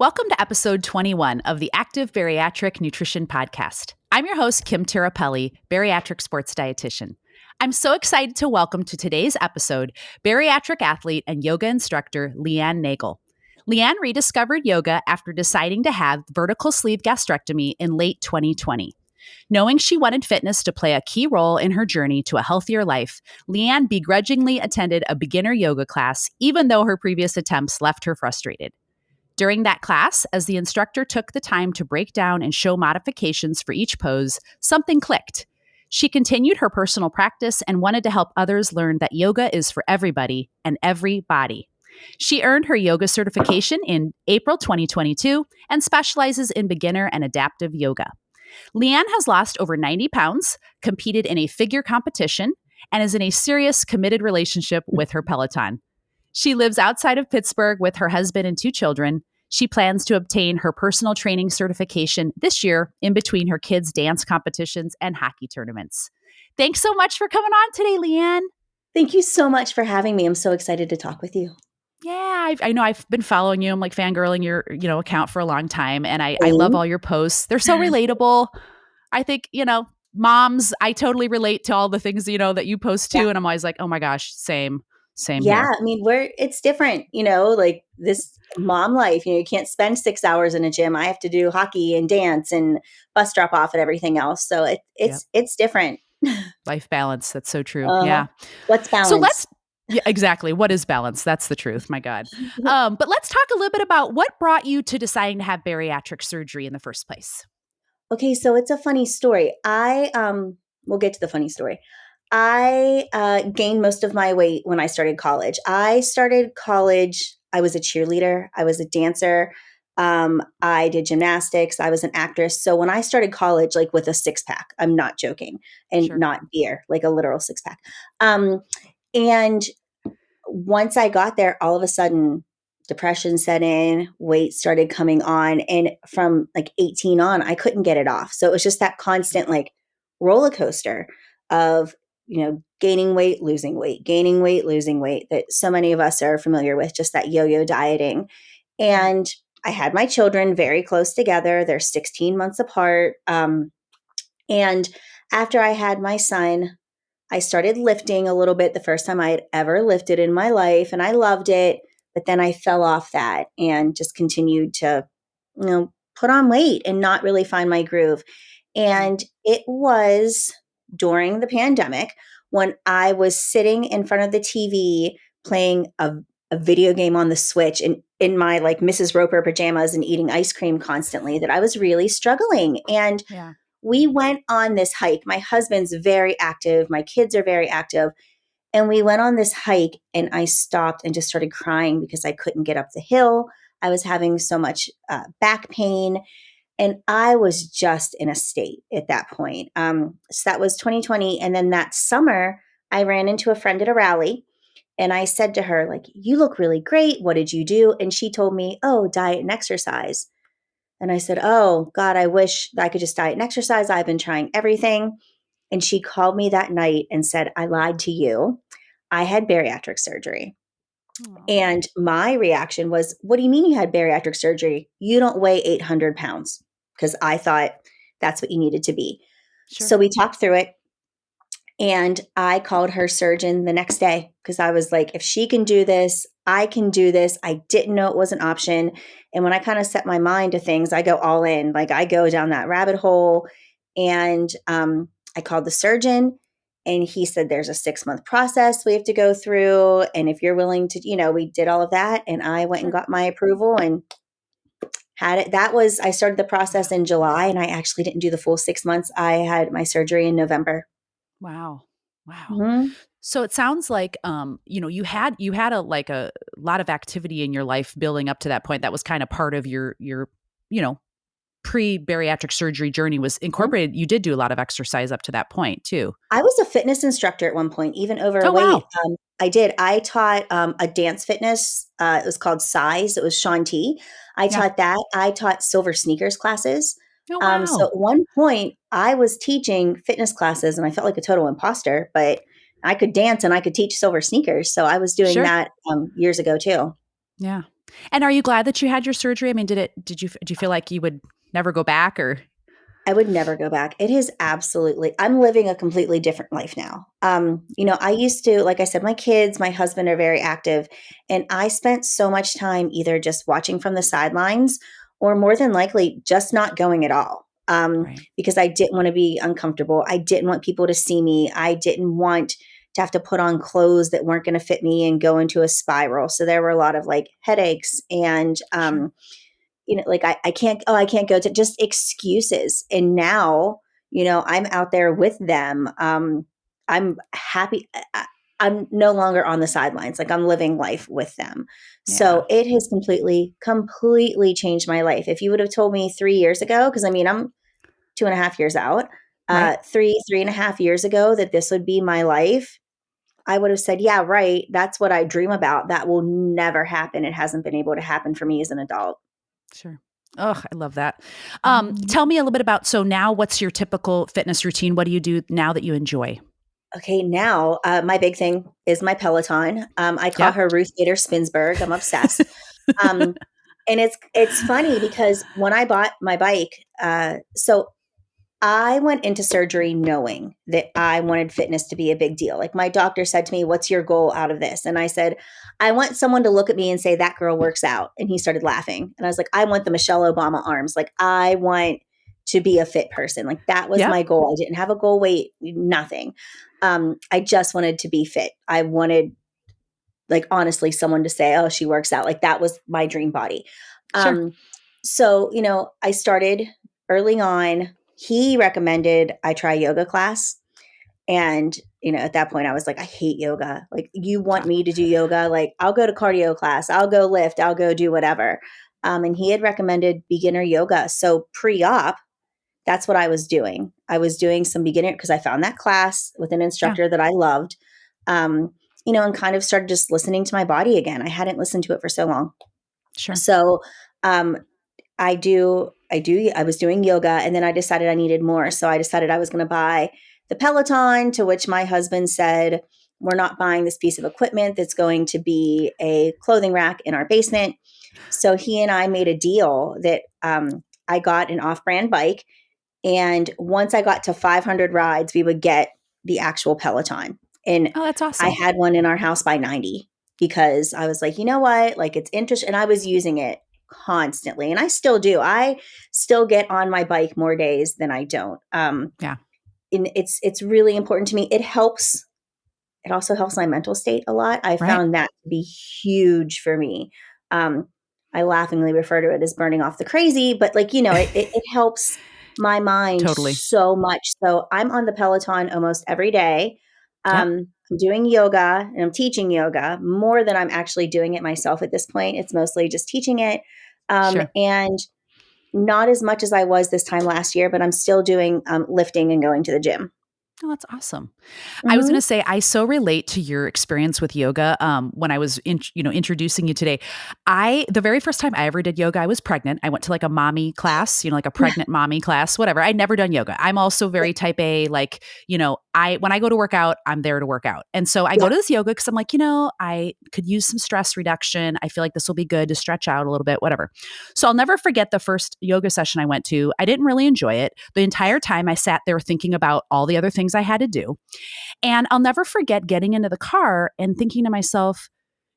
Welcome to episode 21 of the Active Bariatric Nutrition Podcast. I'm your host, Kim Tirapelli, bariatric sports dietitian. I'm so excited to welcome to today's episode bariatric athlete and yoga instructor Leanne Nagle. Leanne rediscovered yoga after deciding to have vertical sleeve gastrectomy in late 2020. Knowing she wanted fitness to play a key role in her journey to a healthier life, Leanne begrudgingly attended a beginner yoga class, even though her previous attempts left her frustrated. During that class, as the instructor took the time to break down and show modifications for each pose, something clicked. She continued her personal practice and wanted to help others learn that yoga is for everybody and every body. She earned her yoga certification in April 2022 and specializes in beginner and adaptive yoga. Leanne has lost over 90 pounds, competed in a figure competition, and is in a serious, committed relationship with her peloton. She lives outside of Pittsburgh with her husband and 2 children. She plans to obtain her personal training certification this year in between her kids' dance competitions and hockey tournaments. Thanks so much for coming on today, Leanne. Thank you so much for having me. I'm so excited to talk with you. Yeah, I know I've been following you. I'm like fangirling your, account for a long time. And I love all your posts. They're so relatable. I think, moms, I totally relate to all the things, that you post too. Yeah. And I'm always like, oh my gosh, same Yeah. here. I mean, it's different, like this mom life, you can't spend 6 hours in a gym. I have to do hockey and dance and bus drop off and everything else. So it's different. Life balance. That's so true. Yeah. What's balance? So yeah, exactly. What is balance? That's the truth. My God. But let's talk a little bit about what brought you to deciding to have bariatric surgery in the first place. Okay. So it's a funny story. We'll get to the funny story. I gained most of my weight when I started college. I started college. I was a cheerleader. I was a dancer. I did gymnastics. I was an actress. So when I started college, like with a 6-pack, I'm not joking, and Sure. not beer, like a literal 6-pack. And once I got there, all of a sudden, depression set in, weight started coming on. And from like 18 on, I couldn't get it off. So it was just that constant like roller coaster of gaining weight, losing weight, gaining weight, losing weight that so many of us are familiar with, just that yo-yo dieting. And I had my children very close together. They're 16 months apart. And after I had my son, I started lifting a little bit, the first time I had ever lifted in my life, and I loved it. But then I fell off that and just continued to, put on weight and not really find my groove. And it was during the pandemic when I was sitting in front of the TV playing a video game on the Switch and in my like Mrs. Roper pajamas and eating ice cream constantly that I was really struggling. And we went on this hike. My husband's very active. My kids are very active. And we went on this hike and I stopped and just started crying because I couldn't get up the hill. I was having so much back pain. And I was just in a state at that point. So that was 2020. And then that summer, I ran into a friend at a rally. And I said to her, like, you look really great. What did you do? And she told me, oh, diet and exercise. And I said, oh, God, I wish I could just diet and exercise. I've been trying everything. And she called me that night and said, I lied to you. I had bariatric surgery. Aww. And my reaction was, what do you mean you had bariatric surgery? You don't weigh 800 pounds. Because I thought that's what you needed to be. Sure. So we talked through it. And I called her surgeon the next day because I was like, if she can do this, I can do this. I didn't know it was an option. And when I kind of set my mind to things, I go all in. Like I go down that rabbit hole. And I called the surgeon and he said, there's a 6-month process we have to go through. And if you're willing to, we did all of that. And I went and got my approval and had it. I started the process in July and I actually didn't do the full 6 months. I had my surgery in November. Wow. Mm-hmm. So it sounds like, you had a lot of activity in your life building up to that point. That was kind of part of your pre-bariatric surgery journey was incorporated. Mm-hmm. You did do a lot of exercise up to that point too. I was a fitness instructor at one point, even overweight. Wow. I did. I taught a dance fitness. It was called Size. It was Shanti. I taught that. I taught silver sneakers classes. Oh, wow. So at one point I was teaching fitness classes and I felt like a total imposter, but I could dance and I could teach silver sneakers. So I was doing that years ago too. Yeah. And are you glad that you had your surgery? I mean, did you feel like you would never go back or? I would never go back. It is absolutely, I'm living a completely different life now. I used to, like I said, my kids, my husband are very active, and I spent so much time either just watching from the sidelines or more than likely just not going at all. Right. Because I didn't want to be uncomfortable. I didn't want people to see me. I didn't want to have to put on clothes that weren't going to fit me and go into a spiral. So there were a lot of like headaches and, Sure. like I can't go to, just excuses. And now, I'm out there with them. I'm happy. I'm no longer on the sidelines. Like I'm living life with them. Yeah. So it has completely changed my life. If you would have told me 3 years ago, because I mean, I'm 2.5 years out, Right. 3.5 years ago that this would be my life, I would have said, yeah, right. That's what I dream about. That will never happen. It hasn't been able to happen for me as an adult. Sure. Oh, I love that. Tell me a little bit about, so now what's your typical fitness routine? What do you do now that you enjoy? Okay, now my big thing is my Peloton. I call Yep. her Ruth Bader Spinsberg. I'm obsessed. Um, and it's funny because when I bought my bike, so I went into surgery knowing that I wanted fitness to be a big deal. Like my doctor said to me, "What's your goal out of this?" And I said, "I want someone to look at me and say that girl works out." And he started laughing. And I was like, "I want the Michelle Obama arms. Like I want to be a fit person. Like that was Yep. my goal. I didn't have a goal weight, nothing. I just wanted to be fit. I wanted, like, honestly, someone to say, "Oh, she works out." Like that was my dream body. Sure. Um, so, I started early on. He recommended I try yoga class. And, at that point I was like, I hate yoga. Like, you want Yeah. me to do yoga? Like, I'll go to cardio class, I'll go lift, I'll go do whatever. And he had recommended beginner yoga. So pre-op, that's what I was doing. I was doing some beginner because I found that class with an Yeah. instructor that I loved. Um, and kind of started just listening to my body again. I hadn't listened to it for so long. Sure. So um, I was doing yoga, and then I decided I needed more. So I decided I was going to buy the Peloton, to which my husband said, "We're not buying this piece of equipment that's going to be a clothing rack in our basement." So he and I made a deal that I got an off-brand bike. And once I got to 500 rides, we would get the actual Peloton. And Oh, that's I awesome. had one in our house by 90 because I was like, you know what? Like it's interesting. And I was using it constantly. And I still do. I still get on my bike more days than I don't. Yeah. And it's really important to me. It also helps my mental state a lot. I Right. found that to be huge for me. Um, I laughingly refer to it as burning off the crazy, but like, it helps my mind Totally. so much. So I'm on the Peloton almost every day. Yep. I'm doing yoga and I'm teaching yoga more than I'm actually doing it myself at this point. It's mostly just teaching it. Sure. And not as much as I was this time last year, but I'm still doing lifting and going to the gym. Oh, that's awesome. I was going Hmm. to say, I so relate to your experience with yoga. When I was, introducing you today, the very first time I ever did yoga, I was pregnant. I went to like a mommy class, like a pregnant mommy class, whatever. I'd never done yoga. I'm also very type A, like, when I go to work out, I'm there to work out. And so I go Yeah. to this yoga because I'm like, I could use some stress reduction. I feel like this will be good to stretch out a little bit, whatever. So I'll never forget the first yoga session I went to. I didn't really enjoy it. The entire time I sat there thinking about all the other things I had to do. And I'll never forget getting into the car and thinking to myself,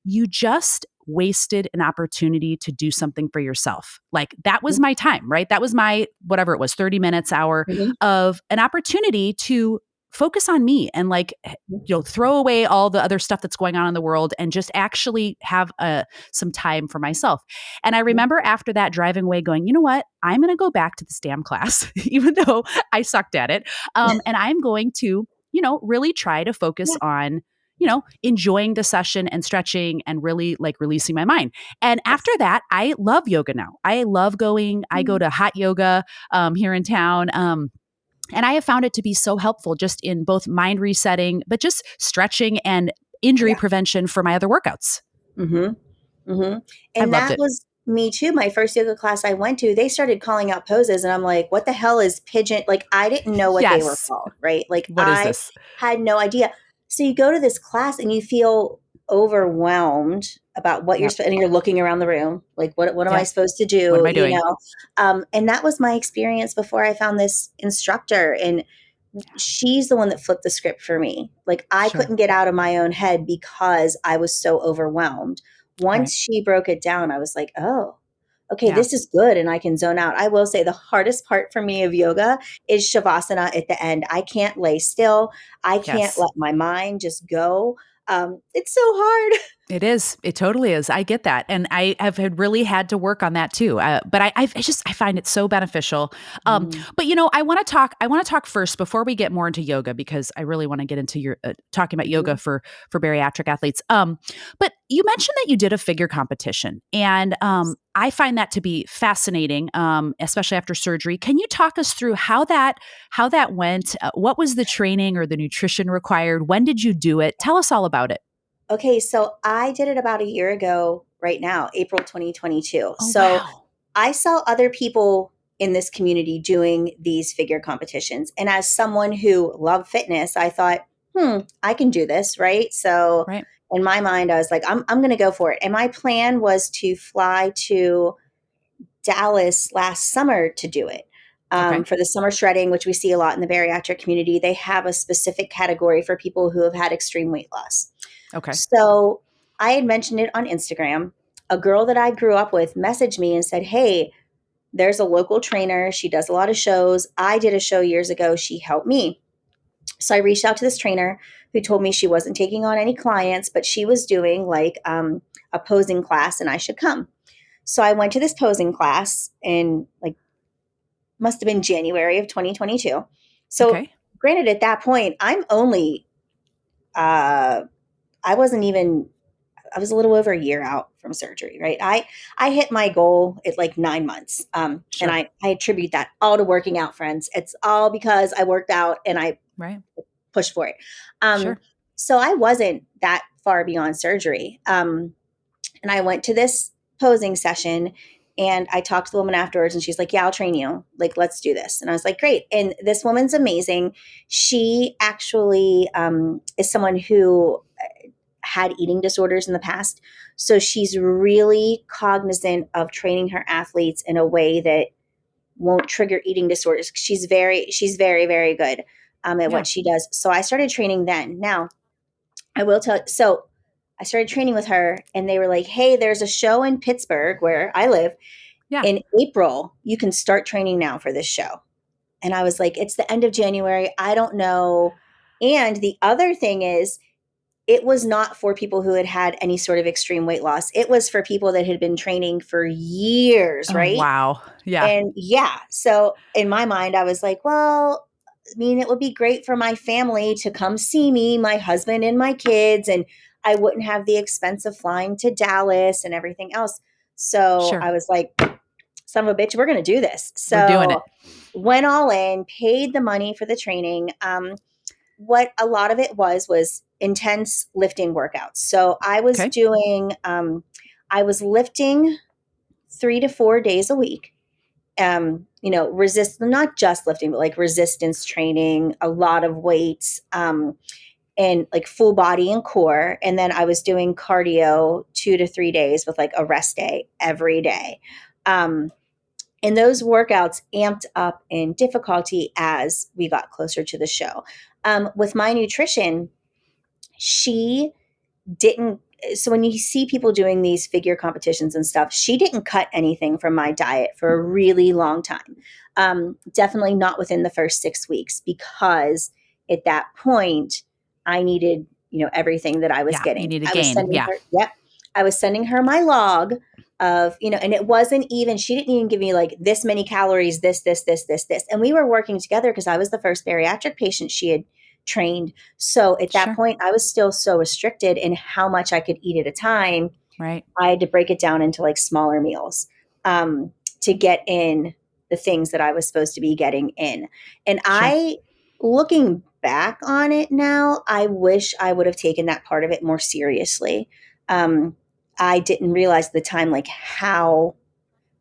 you just wasted an opportunity to do something for yourself. Like that was my time, right? That was my, whatever it was, 30 minutes, hour Mhm. of an opportunity to focus on me and like, throw away all the other stuff that's going on in the world and just actually have some time for myself. And I remember after that driving away going, you know what? I'm going to go back to this damn class, even though I sucked at it. And I'm going to, really try to focus Yeah. on, enjoying the session and stretching and really like releasing my mind. And Yes. after that, I love yoga now. I love going, I go to hot yoga here in town. And I have found it to be so helpful just in both mind resetting, but just stretching and injury Yeah. prevention for my other workouts. Mm-hmm. Mm-hmm. I And loved that it. was me too. My first yoga class I went to, they started calling out poses, and I'm like, what the hell is pigeon? Like, I didn't know what they were Yes. called, right? Like, What is I this? had no idea. So you go to this class and you feel overwhelmed about what Yep. and you're looking around the room, like, what am I Yep. supposed to What am do? I doing? And that was my experience before I found this instructor. And she's the one that flipped the script for me. Like, I Sure. couldn't get out of my own head because I was so overwhelmed. Right. Once she broke it down, I was like, oh, okay, Yeah. this is good. And I can zone out. I will say the hardest part for me of yoga is shavasana at the end. I can't lay still. I can't Yes. let my mind just go. It's so hard. It is. It totally is. I get that, and I have really had to work on that too. But I find it so beneficial. Mm, But I want to talk. I want to talk first before we get more into yoga because I really want to get into your talking about yoga mhm. for bariatric athletes. But you mentioned that you did a figure competition, and I find that to be fascinating, especially after surgery. Can you talk us through how that went? What was the training or the nutrition required? When did you do it? Tell us all about it. Okay, so I did it about a year ago right now, April 2022. Oh So wow. I saw other people in this community doing these figure competitions. And as someone who loved fitness, I thought, I can do this, right? So Right. in my mind, I was like, I'm going to go for it. And my plan was to fly to Dallas last summer to do it. Okay. For the summer shredding, which we see a lot in the bariatric community, they have a specific category for people who have had extreme weight loss. Okay. So I had mentioned it on Instagram. A girl that I grew up with messaged me and said, hey, there's a local trainer. She does a lot of shows. I did a show years ago. She helped me. So I reached out to this trainer who told me she wasn't taking on any clients, but she was doing like a posing class and I should come. So I went to this posing class in like must have been January of 2022. So Okay. granted, at that point, I'm only I wasn't even I was a little over a year out from surgery, right? I hit my goal at like 9 months, and Sure. I attribute that all to working out, friends. It's all because I worked out and I Right. pushed for it. Um, Sure. so I wasn't that far beyond surgery, and I went to this posing session. And I talked to the woman afterwards, and she's like, "Yeah, I'll train you. Like, let's do this." And I was like, "Great!" And this woman's amazing. She actually is someone who had eating disorders in the past. So she's really cognizant of training her athletes in a way that won't trigger eating disorders. She's very, very good at Yeah. what she does. So I started training then. Now, I will tell so I started training with her and they were like, hey, there's a show in Pittsburgh where I live Yeah. in April. You can start training now for this show. And I was like, it's the end of January. I don't know. And the other thing is, it was not for people who had had any sort of extreme weight loss. It was for people that had been training for years, Oh, right? wow. Yeah. And yeah, so in my mind, I was like, well, I mean, it would be great for my family to come see me, my husband and my kids, and I wouldn't have the expense of flying to Dallas and everything else. So Sure. I was like, son of a bitch, we're going to do this. We're doing it. So went all in, paid the money for the training. What a lot of it was intense lifting workouts. So Okay. I was lifting 3 to 4 days a week. Not just lifting, but like resistance training, a lot of weights, and like full body and core. And then I was doing cardio 2 to 3 days with like a rest day every day. Um, and those workouts amped up in difficulty as we got closer to the show. With my nutrition, she didn't. So when you see people doing these figure competitions and stuff, she didn't cut anything from my diet for a really long time. Definitely not within the first 6 weeks, because at that point I needed, everything that I was Yeah. You getting. need to I was gain. sending Yeah. her, yep. I was sending her my log of, and it wasn't even, she didn't even give me like this many calories, this. And we were working together because I was the first bariatric patient she had trained. So at that Sure. point, I was still so restricted in how much I could eat at a time. Right. I had to break it down into like smaller meals to get in the things that I was supposed to be getting in. And Sure. looking back on it now, I wish I would have taken that part of it more seriously. I didn't realize at the time like how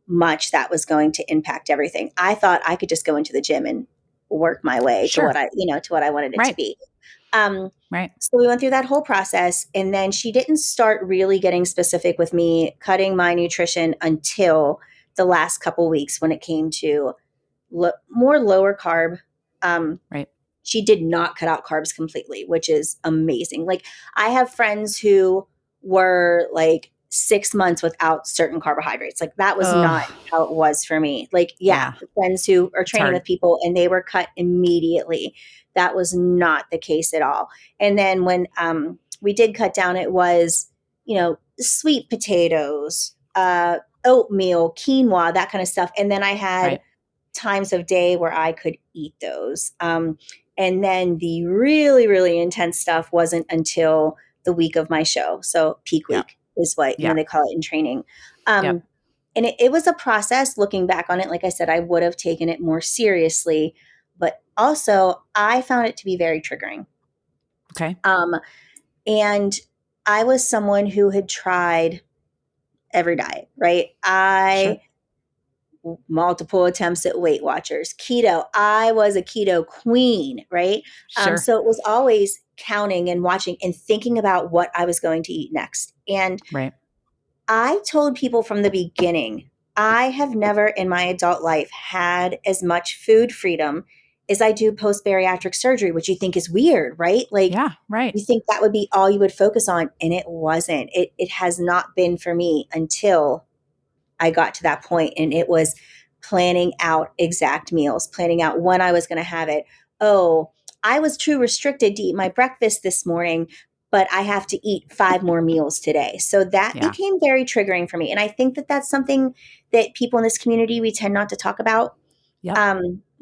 much that was going to impact everything. I thought I could just go into the gym and work my way to Sure. to what I wanted it to Right. be. Right. So we went through that whole process, and then she didn't start really getting specific with me cutting my nutrition until the last couple weeks when it came to more lower carb. Right. She did not cut out carbs completely, which is amazing. Like, I have friends who were like 6 months without certain carbohydrates. Like, that was not Oh, how it was for me. Like, yeah, yeah. friends who are It's training hard. with people and they were cut immediately. That was not the case at all. And then when we did cut down, it was, sweet potatoes, oatmeal, quinoa, that kind of stuff. And then I had Right. times of day where I could eat those. And then the really, really intense stuff wasn't until the week of my show. So peak Yeah. week is what, Yeah. they call it in training. Yep. And it was a process. Looking back on it, like I said, I would have taken it more seriously, but also I found it to be very triggering. Okay. And I was someone who had tried every diet, right? Sure. Multiple attempts at Weight Watchers, keto. I was a keto queen, right? Sure. So it was always counting and watching and thinking about what I was going to eat next. And Right. I told people from the beginning, I have never in my adult life had as much food freedom as I do post bariatric surgery, which you think is weird, right? Like, Yeah. Right. you think that would be all you would focus on. And it wasn't. It has not been for me until I got to that point, and it was planning out exact meals, planning out when I was going to have it. Oh, I was too restricted to eat my breakfast this morning, but I have to eat 5 more meals today. So that Yeah. became very triggering for me. And I think that that's something that people in this community, we tend not to talk about, Yep.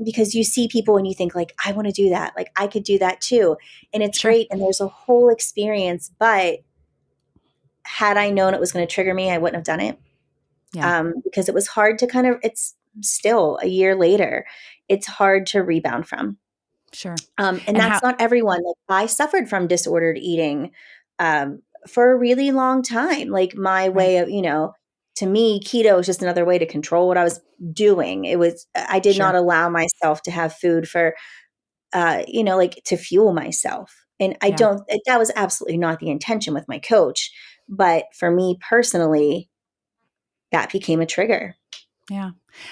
because you see people and you think like, I want to do that. Like, I could do that too. And it's Sure. great. And there's a whole experience, but had I known it was going to trigger me, I wouldn't have done it. Yeah. Because it was hard to it's still a year later, it's hard to rebound from. Sure. And And how? that's not everyone. Like, I suffered from disordered eating for a really long time. Like, my Right. way of, to me, keto was just another way to control what I was doing. I did not Sure. allow myself to have food for, like, to fuel myself. And Yeah. that was absolutely not the intention with my coach. But for me personally, that became a trigger. Yeah.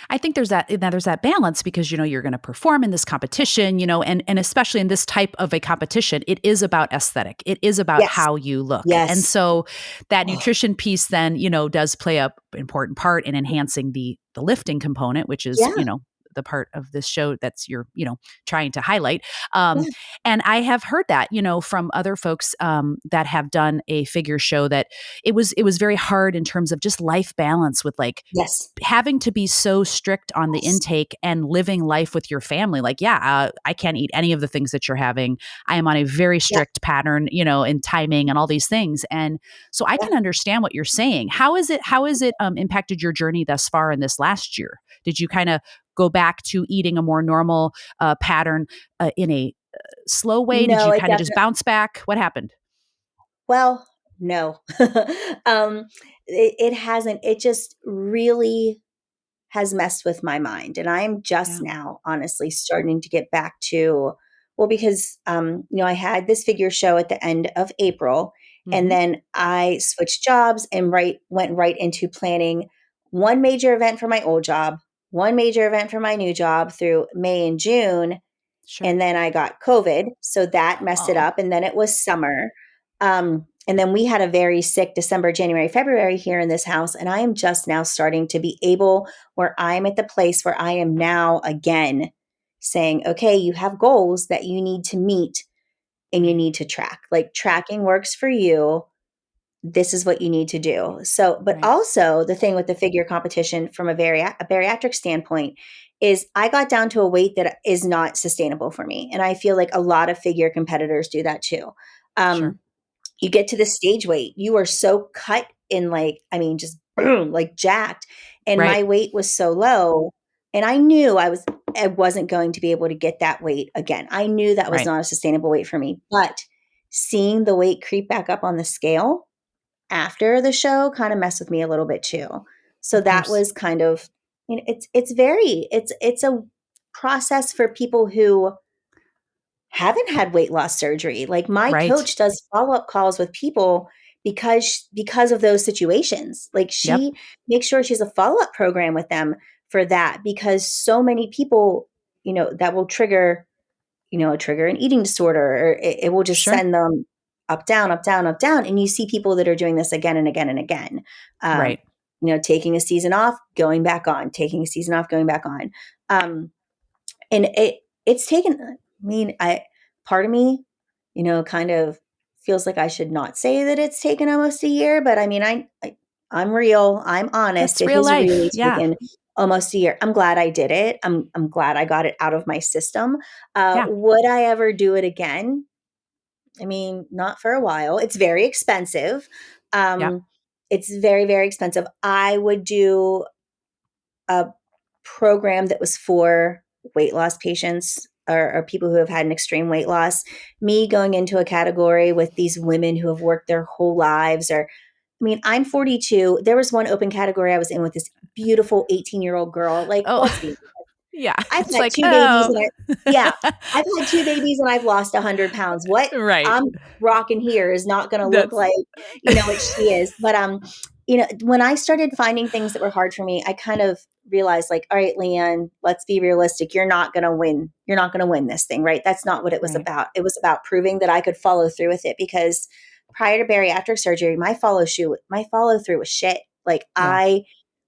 I think there's that balance because you're going to perform in this competition, and especially in this type of a competition, it is about aesthetic. It is about Yes. how you look. And Yes. so that Oh, nutrition piece then, does play a important part in enhancing the lifting component, which is, yeah. the part of this show that's you're, trying to highlight. Um, Yeah. and I have heard that, from other folks that have done a figure show that it was very hard in terms of just life balance with like Yes. having to be so strict on the Yes. intake and living life with your family. Like, yeah, I can't eat any of the things that you're having. I am on a very Yeah. strict pattern, and timing and all these things. And so I Yeah. can understand what you're saying. How is it impacted your journey thus far in this last year? Did you kind of go back to eating a more normal pattern in a slow way? Did No, you it kind of just definitely, bounce back? What happened? well, no. um, it hasn't. It just really has messed with my mind. And I'm just Yeah. now, honestly, starting to get back to, well, because, I had this figure show at the end of April, and Mm-hmm. then I switched jobs and went right into planning one major event for my old job, one major event for my new job through May and June. Sure. And then I got COVID, so that messed it Oh, up, and then it was summer. And then we had a very sick December, January, February here in this house, and I am just now starting to be able where I'm at the place where I am now again saying, "Okay, you have goals that you need to meet and you right. need to track. Like, tracking works for you. This is what you need to do." So, but Right. also the thing with the figure competition from a bariatric standpoint is I got down to a weight that is not sustainable for me. And I feel like a lot of figure competitors do that too. Sure. Um, you get to the stage weight, you are so cut in, like, I mean, just boom, like jacked. And Right. my weight was so low. And I wasn't going to be able to get that weight again. I knew that was Right. not a sustainable weight for me. But seeing the weight creep back up on the scale after the show kind of messed with me a little bit too. So Of that course. was kind of, it's a process for people who haven't had weight loss surgery. Like my Right. coach does follow-up calls with people because of those situations. Like Yep. she makes sure she has a follow-up program with them for that, because so many people, that will trigger, an eating disorder, or it will just Sure. send them up, down, up, down, up, down. And you see people that are doing this again and again and again. Right. Taking a season off, going back on, taking a season off, going back on. And it's taken, part of me, kind of feels like I should not say that it's taken almost a year, but I'm real. I'm honest. That's It real has life. really Yeah. taken almost a year. I'm glad I did it. I'm glad I got it out of my system. Yeah. Would I ever do it again? Not for a while. It's very expensive. Yeah. It's very, very expensive. I would do a program that was for weight loss patients, or people who have had an extreme weight loss. Me going into a category with these women who have worked their whole lives, I'm 42. There was one open category I was in with this beautiful 18-year-old girl. Like, Oh, let's be, yeah. I've It's had like, two babies oh, yeah, I've had two babies and I've lost 100 pounds. What right. I'm rocking here is not going to look That's like, what she is. But, when I started finding things that were hard for me, I kind of realized, like, all right, Leanne, let's be realistic. You're not going to win. You're not going to win this thing, right? That's not what it was right. about. It was about proving that I could follow through with it, because prior to bariatric surgery, my follow through was shit. Like, Yeah. I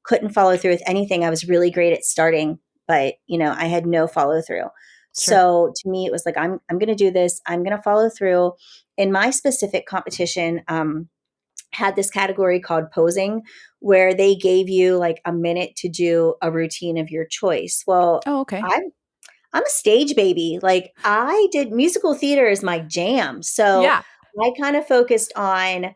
couldn't follow through with anything. I was really great at starting, but I had no follow through. Sure. So to me, it was like, I'm going to do this. I'm going to follow through. In my specific competition, had this category called posing, where they gave you like a minute to do a routine of your choice. Well, Oh, okay. I'm a stage baby. Like, I did musical theater is my jam. So Yeah. I kind of focused on,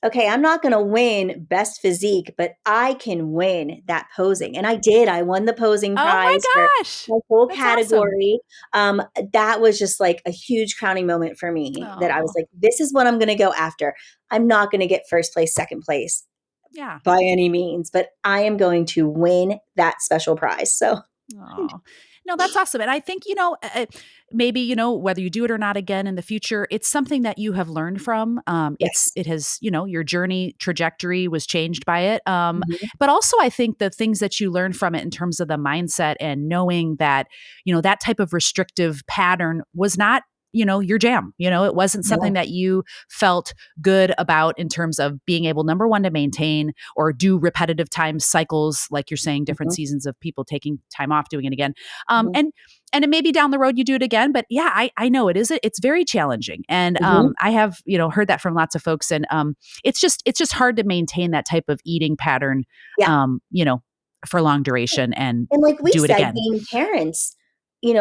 okay, I'm not going to win best physique, but I can win that posing. And I did. I won the posing Oh my prize for gosh. my whole That's awesome. category. That was just like a huge crowning moment for me, that I was Oh, like, this is what I'm going to go after. I'm not going to get first place, second place yeah. by any means, but I am going to win that special prize. So, Oh, no, that's awesome. And I think, maybe, whether you do it or not again in the future, it's something that you have learned from. yes. It has, your journey trajectory was changed by it. Mhm. But also I think the things that you learn from it in terms of the mindset and knowing that, that type of restrictive pattern was not, your jam. It wasn't something No. that you felt good about in terms of being able, number one, to maintain or do repetitive time cycles, like you're saying, different Mhm. seasons of people taking time off, doing it again. Mhm. And it may be down the road you do it again, but yeah, I know it's very challenging. And Mhm. I have, heard that from lots of folks. And it's just hard to maintain that type of eating pattern, Yeah. um, you know, for long duration and And like we do it said, again. being parents,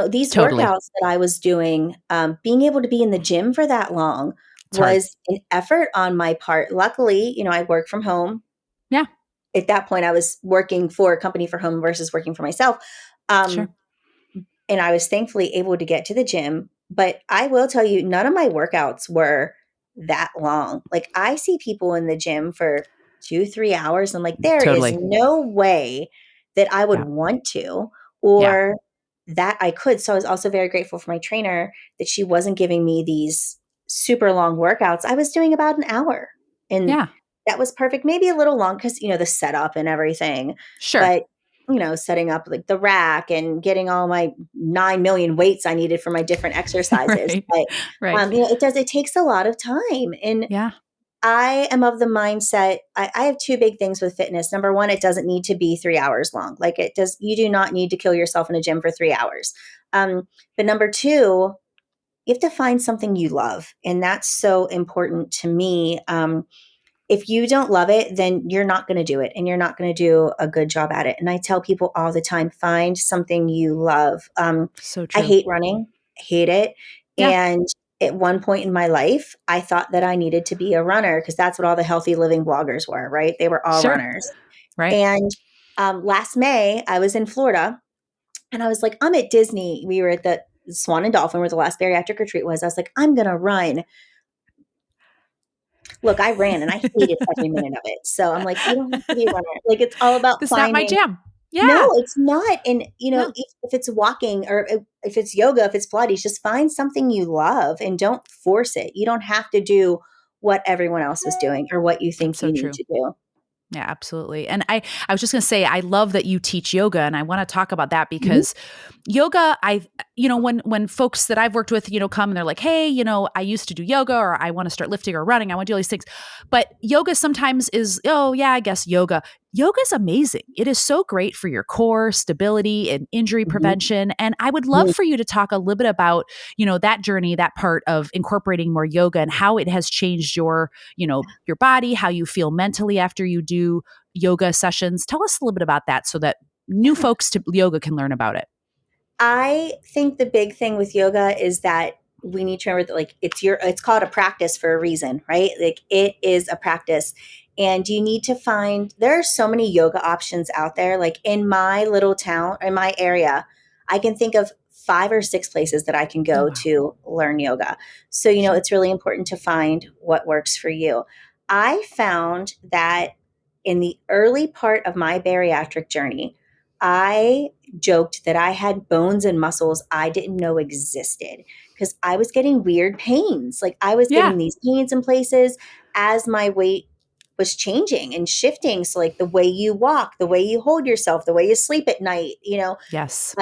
these Totally. workouts that I was doing, being able to be in the gym for that long It's hard. was an effort on my part. Luckily, I work from home. Yeah, At that point, I was working for a company for home versus working for myself. sure. Um, and I was thankfully able to get to the gym. But I will tell you, none of my workouts were that long. Like, I see people in the gym for 2, 3 hours. I'm like, there is Totally. no way that I would Yeah. want to, Yeah. or that I could. So I was also very grateful for my trainer that she wasn't giving me these super long workouts. I was doing about an hour. And Yeah. that was perfect. Maybe a little long because, the setup and everything. Sure. But setting up like the rack and getting all my 9 million weights I needed for my different exercises. Right. But, Right. it takes a lot of time. And Yeah. I am of the mindset, I have two big things with fitness. Number one, it doesn't need to be 3 hours long. Like, you do not need to kill yourself in a gym for 3 hours. But number two, you have to find something you love. And that's so important to me. If you don't love it, then you're not going to do it and you're not going to do a good job at it. And I tell people all the time, find something you love. So I true. hate running, hate it. Yeah. And at one point in my life, I thought that I needed to be a runner because that's what all the healthy living bloggers were, right? They were all Sure. runners. Right. And last May, I was in Florida and I was like, I'm at Disney. We were at the Swan and Dolphin where the last bariatric retreat was. I was like, I'm going to run. Look, I ran and I hated every minute of it. So I'm like, you don't have to be a runner. Like, it's all about That's not my finding, jam. No, Yeah. it's not. And, No. if it's walking or if it's yoga, if it's Pilates, just find something you love and don't force it. You don't have to do what everyone else is doing or what you That's think so you need true. to do. Yeah, absolutely. And I was just going to say, I love that you teach yoga, and I want to talk about that Mhm. because yoga, when folks that I've worked with, come and they're like, hey, I used to do yoga, or I want to start lifting or running. I want to do all these things. But yoga sometimes is, oh yeah, I guess yoga. Yoga is amazing. It is so great for your core stability and injury Mhm. prevention. And I would love Mhm. for you to talk a little bit about, that journey, that part of incorporating more yoga and how it has changed your body, how you feel mentally after you do yoga sessions. Tell us a little bit about that so that new Yeah. folks to yoga can learn about it. I think the big thing with yoga is that we need to remember that it's called a practice for a reason, right? Like it is a practice. And you need to there are so many yoga options out there. Like in my little town, in my area, I can think of 5 or 6 places that I can Oh, go wow. to learn yoga. So, Sure. it's really important to find what works for you. I found that in the early part of my bariatric journey, I joked that I had bones and muscles I didn't know existed because I was getting weird pains. Like I was Yeah. getting these pains in places as my weight was changing and shifting. So, like the way you walk, the way you hold yourself, the way you sleep at night, Yes.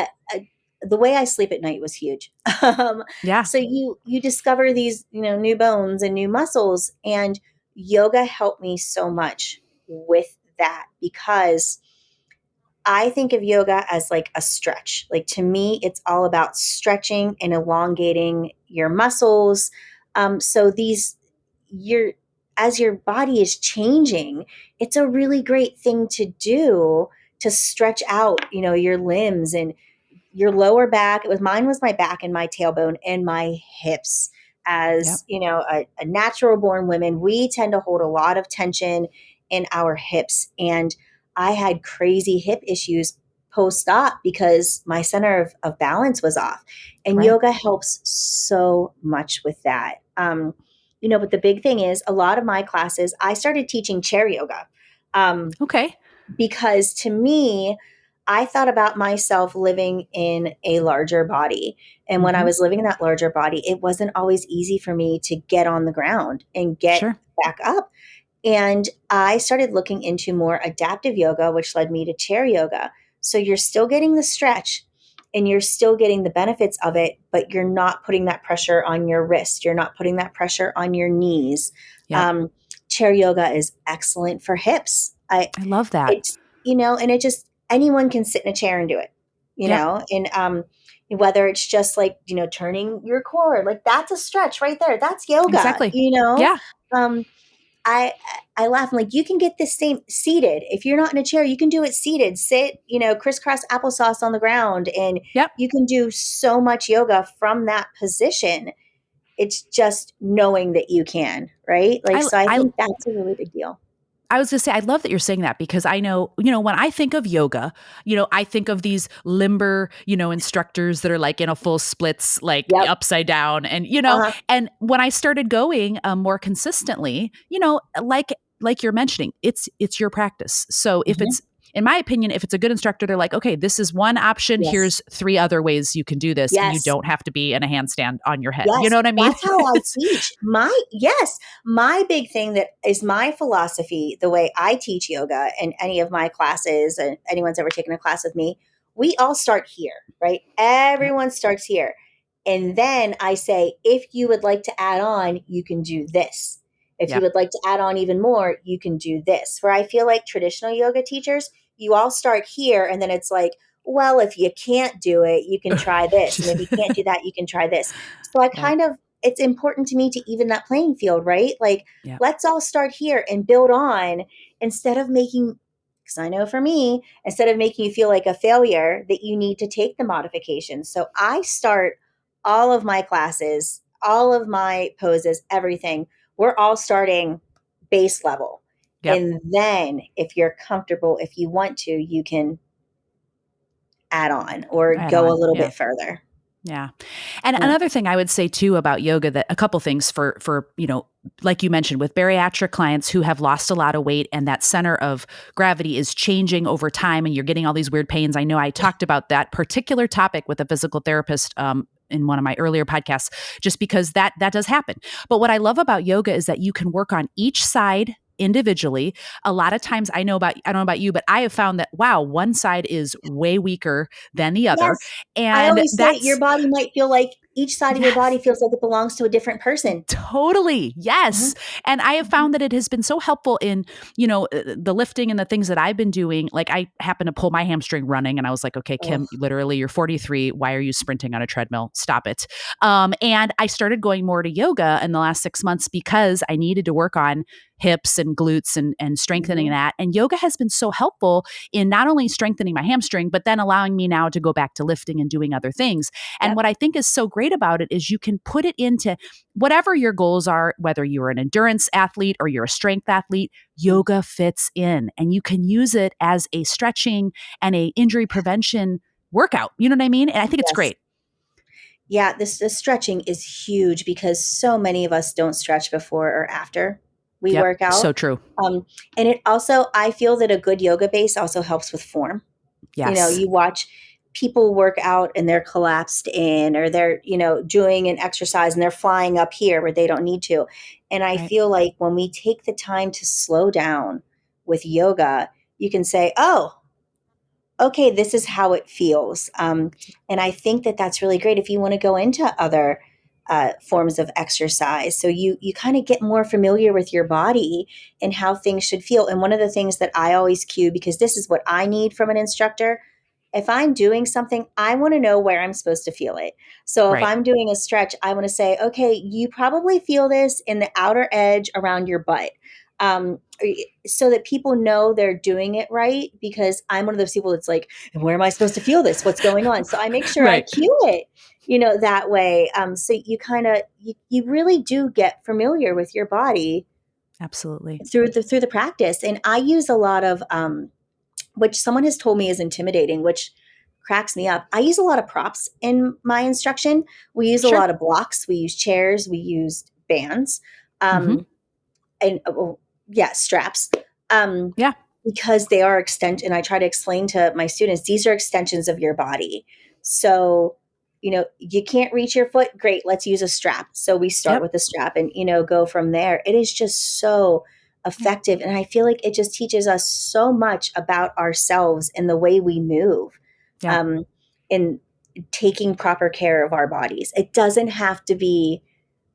the way I sleep at night was huge. um, Yeah. so you discover these new bones and new muscles, and yoga helped me so much with that because I think of yoga as like a stretch. Like to me, it's all about stretching and elongating your muscles. So your as your body is changing, it's a really great thing to do to stretch out, your limbs and your lower back. Mine was my back and my tailbone and my hips. Yep. As a natural born women, we tend to hold a lot of tension in our hips. And I had crazy hip issues post op because my center of balance was off. And Right. yoga helps so much with that. But the big thing is a lot of my classes, I started teaching chair yoga. Um, Okay. because to me, I thought about myself living in a larger body. And when I Hmm. was living in that larger body, it wasn't always easy for me to get on the ground and get Sure. back up. And I started looking into more adaptive yoga, which led me to chair yoga. So you're still getting the stretch and you're still getting the benefits of it, but you're not putting that pressure on your wrist. You're not putting that pressure on your knees. Yep. Um, Chair yoga is excellent for hips. I love that. It's, and it just, anyone can sit in a chair and do it, Yep. and whether it's just like, turning your core, like that's a stretch right there. That's yoga, Exactly. Yeah. Um, I I laugh. I'm like, you can get this same seated. If you're not in a chair, you can do it seated. Sit, crisscross applesauce on the ground, and Yep. you can do so much yoga from that position. It's just knowing that you can, right? Like, I so I I think that's a really big deal. I was going to say, I love that you're saying that because I know, when I think of yoga, I think of these limber, instructors that are like in a full splits, like Yep. upside down. Uh-huh. And when I started going more consistently, like you're mentioning, it's your practice. So if Mhm. it's, in my opinion, if it's a good instructor, they're like, okay, this is one option. Yes. Here's 3 other ways you can do this. And you Yes. don't have to be in a handstand on your head. You Yes, know what I mean? that's how I teach. My big thing that is my philosophy, the way I teach yoga in any of my classes, and anyone's ever taken a class with me, we all start here, right? Yep. Everyone starts here. And then I say, if you would like to add on, you can do this. If you Yep. would like to add on even more, you can do this. Where I feel like traditional yoga teachers, you all start here and then it's like, well, if you can't do it, you can try this. And if you can't do that, you can try this. So Right. it's important to me to even that playing field, right? Like, Yep. let's all start here and build on instead of making, because I know for me, instead of making you feel like a failure, that you need to take the modifications. So I start all of my classes, all of my poses, everything. We're all starting base level. Yep. And then if you're comfortable, if you want to, you can add on or Add go a on. little Yeah. bit further. Yeah. And Yeah. another thing I would say too about yoga, that a couple things for, like you mentioned, with bariatric clients who have lost a lot of weight and that center of gravity is changing over time and you're getting all these weird pains. I know I talked about that particular topic with a physical therapist in one of my earlier podcasts, just because that does happen. But what I love about yoga is that you can work on each side individually. A lot of times I don't know about you, but I have found that, wow, one side is way weaker than the other. Yes. I And always say your that's, body might feel like each side of your body yes. feels like it belongs to a different person. Totally. Yes. Mhm. And I have found that it has been so helpful in, the lifting and the things that I've been doing. Like I happened to pull my hamstring running and I was like, okay, Oh, Kim, literally you're 43. Why are you sprinting on a treadmill? Stop it. And I started going more to yoga in the last 6 months because I needed to work on hips and glutes and strengthening mhm. that. And yoga has been so helpful in not only strengthening my hamstring, but then allowing me now to go back to lifting and doing other things. And Yep. what I think is so great about it is you can put it into whatever your goals are, whether you're an endurance athlete or you're a strength athlete, yoga fits in and you can use it as a stretching and a injury prevention workout. You know what I mean? And I think it's Yes. great. Yeah, this stretching is huge because so many of us don't stretch before or after we Yep. work out. So true. And it also, I feel that a good yoga base also helps with form. Yes. You watch people work out and they're collapsed in, or they're, doing an exercise and they're flying up here where they don't need to. And I Right. feel like when we take the time to slow down with yoga, you can say, oh, okay, this is how it feels. And I think that that's really great if you want to go into other forms of exercise. So you kind of get more familiar with your body and how things should feel. And one of the things that I always cue, because this is what I need from an instructor, if I'm doing something, I want to know where I'm supposed to feel it. So if Right. I'm doing a stretch, I want to say, okay, you probably feel this in the outer edge around your butt. So that people know they're doing it right, because I'm one of those people that's like, where am I supposed to feel this? What's going on? So I make sure I Right. cue it, that way. So you kind of, you really do get familiar with your body Absolutely. through the practice. And I use a lot of, which someone has told me is intimidating, which cracks me up. I use a lot of props in my instruction. We use a Sure. lot of blocks. We use chairs. We use bands. Hmm. And yeah, straps. Um, Yeah. because they are and I try to explain to my students, these are extensions of your body. So, you can't reach your foot. Great. Let's use a strap. So we start Yep. with a strap and, go from there. It is just so Yep. effective. And I feel like it just teaches us so much about ourselves and the way we move, Yeah. um, in taking proper care of our bodies. It doesn't have to be,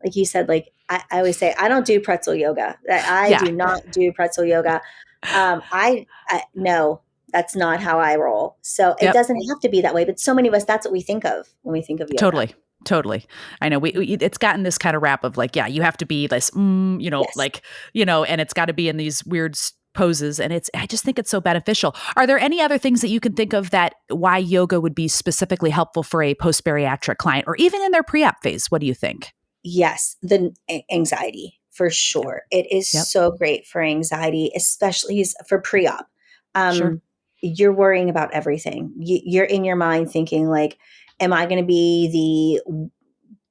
like you said, like I always say, I don't do pretzel yoga. I Yeah. do not do pretzel yoga. I no, that's not how I roll. So it Yep. doesn't have to be that way, but so many of us, that's what we think of when we think of yoga. Totally. Totally. I know it's gotten this kind of rap of like, yeah, you have to be this, Yes. and it's got to be in these weird poses. And I just think it's so beneficial. Are there any other things that you can think of that why yoga would be specifically helpful for a post bariatric client or even in their pre-op phase? What do you think? Yes, the anxiety for sure. It is Yep. so great for anxiety, especially for pre-op. Sure. Um, you're worrying about everything. You're in your mind thinking like, am I going to be the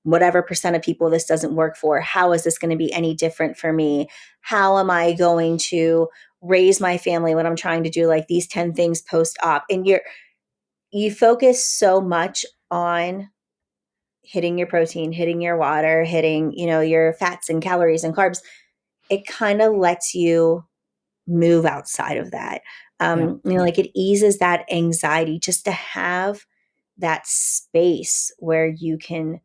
whatever percent of people this doesn't work for? How is this going to be any different for me? How am I going to raise my family when I'm trying to do like these 10 things post-op? And you focus so much on hitting your protein, hitting your water, hitting, your fats and calories and carbs. It kind of lets you move outside of that. Yep. Like it eases that anxiety just to have that space where you can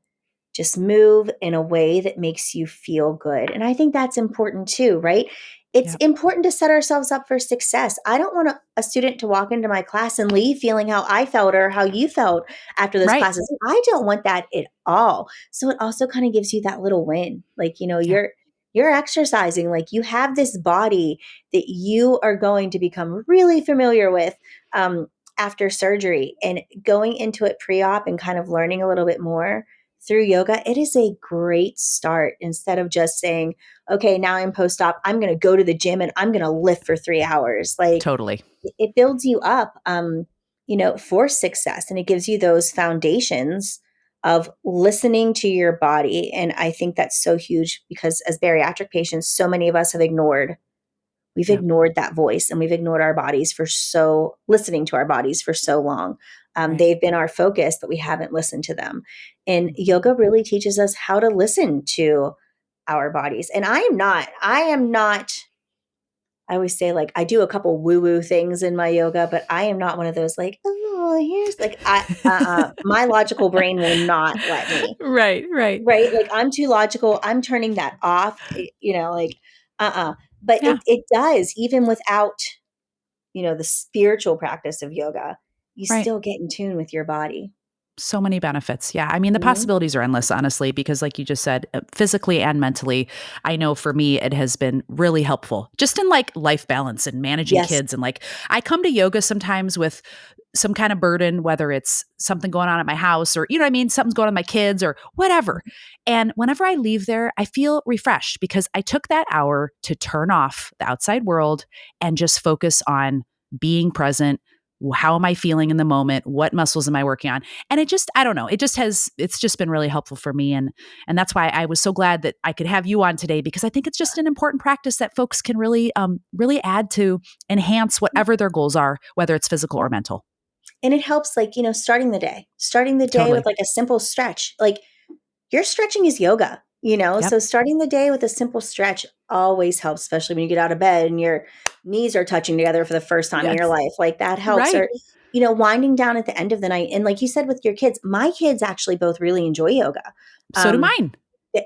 just move in a way that makes you feel good. And I think that's important too, right? It's Yep. important to set ourselves up for success. I don't want a student to walk into my class and leave feeling how I felt or how you felt after those Right. classes. I don't want that at all. So it also kind of gives you that little win. Like, Yeah. you're exercising, like you have this body that you are going to become really familiar with after surgery, and going into it pre-op and kind of learning a little bit more through yoga. It is a great start instead of just saying, okay, now I'm post-op, I'm going to go to the gym and I'm going to lift for 3 hours. Like Totally. it builds you up, for success, and it gives you those foundations of listening to your body. And I think that's so huge because as bariatric patients, so many of us have ignored that voice, and we've ignored our bodies listening to our bodies for so long. Right. They've been our focus, but we haven't listened to them. And yoga really teaches us how to listen to our bodies. And I am not, I always say, like, I do a couple woo-woo things in my yoga, but I am not one of those like, oh, here's like, my logical brain will not let me. Right. Right. Like, I'm too logical. I'm turning that off, like, but it does, even without, the spiritual practice of yoga, you still get in tune with your body. So many benefits. Yeah. I mean, the possibilities are endless, honestly, because like you just said, physically and mentally, I know for me, it has been really helpful just in like life balance and managing kids. And like, I come to yoga sometimes with some kind of burden, whether it's something going on at my house or, something's going on with my kids or whatever. And whenever I leave there, I feel refreshed because I took that hour to turn off the outside world and just focus on being present. How am I feeling in the moment? What muscles am I working on? And it just, I don't know, it's just been really helpful for me. And that's why I was so glad that I could have you on today, because I think it's just an important practice that folks can really add to enhance whatever their goals are, whether it's physical or mental. And it helps, like, starting the day totally. With like a simple stretch, like your stretching is yoga, so starting the day with a simple stretch always helps, especially when you get out of bed and your knees are touching together for the first time in your life. Like that helps. Right. Or, winding down at the end of the night. And like you said, with your kids, my kids actually both really enjoy yoga. So do mine.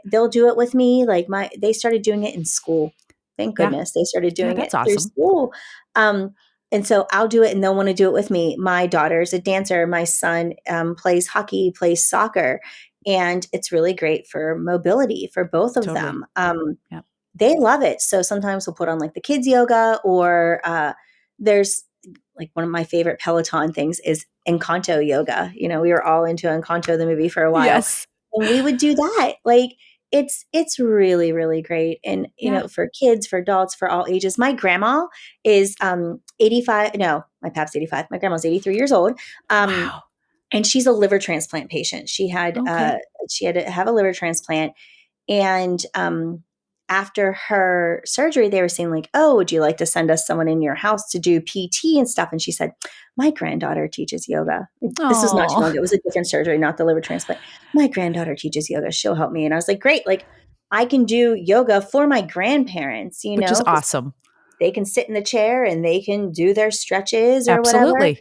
They'll do it with me. Like they started doing it in school. Thank goodness they started doing it through school. And so I'll do it and they'll want to do it with me. My daughter's a dancer. My son plays hockey, plays soccer. And it's really great for mobility for both of them. They love it. So sometimes we'll put on like the kids yoga, or there's like one of my favorite Peloton things is Encanto yoga. We were all into Encanto, the movie, for a while. Yes. And we would do that. Like it's really, really great. And, for kids, for adults, for all ages. My grandma is 85. No, my pap's 85. My grandma's 83 years old. Wow. And she's a liver transplant patient. She had to have a liver transplant. And after her surgery, they were saying like, oh, would you like to send us someone in your house to do PT and stuff? And she said, my granddaughter teaches yoga. This was not too long. It was a different surgery, not the liver transplant. My granddaughter teaches yoga. She'll help me. And I was like, great. Like I can do yoga for my grandparents, which is awesome. They can sit in the chair and they can do their stretches or whatever.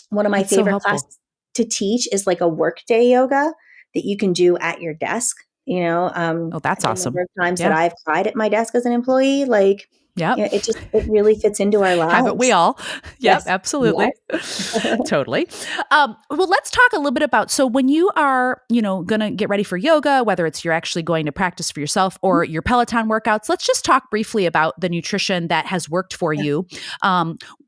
One of my favorite classes to teach is like a workday yoga that you can do at your desk. That's awesome. The number of times that I've cried at my desk as an employee, like, it really fits into our lives. Haven't we all? Yep, absolutely. Yes. Totally. Well, let's talk a little bit about, so when you are, going to get ready for yoga, whether it's you're actually going to practice for yourself or your Peloton workouts, let's just talk briefly about the nutrition that has worked for you.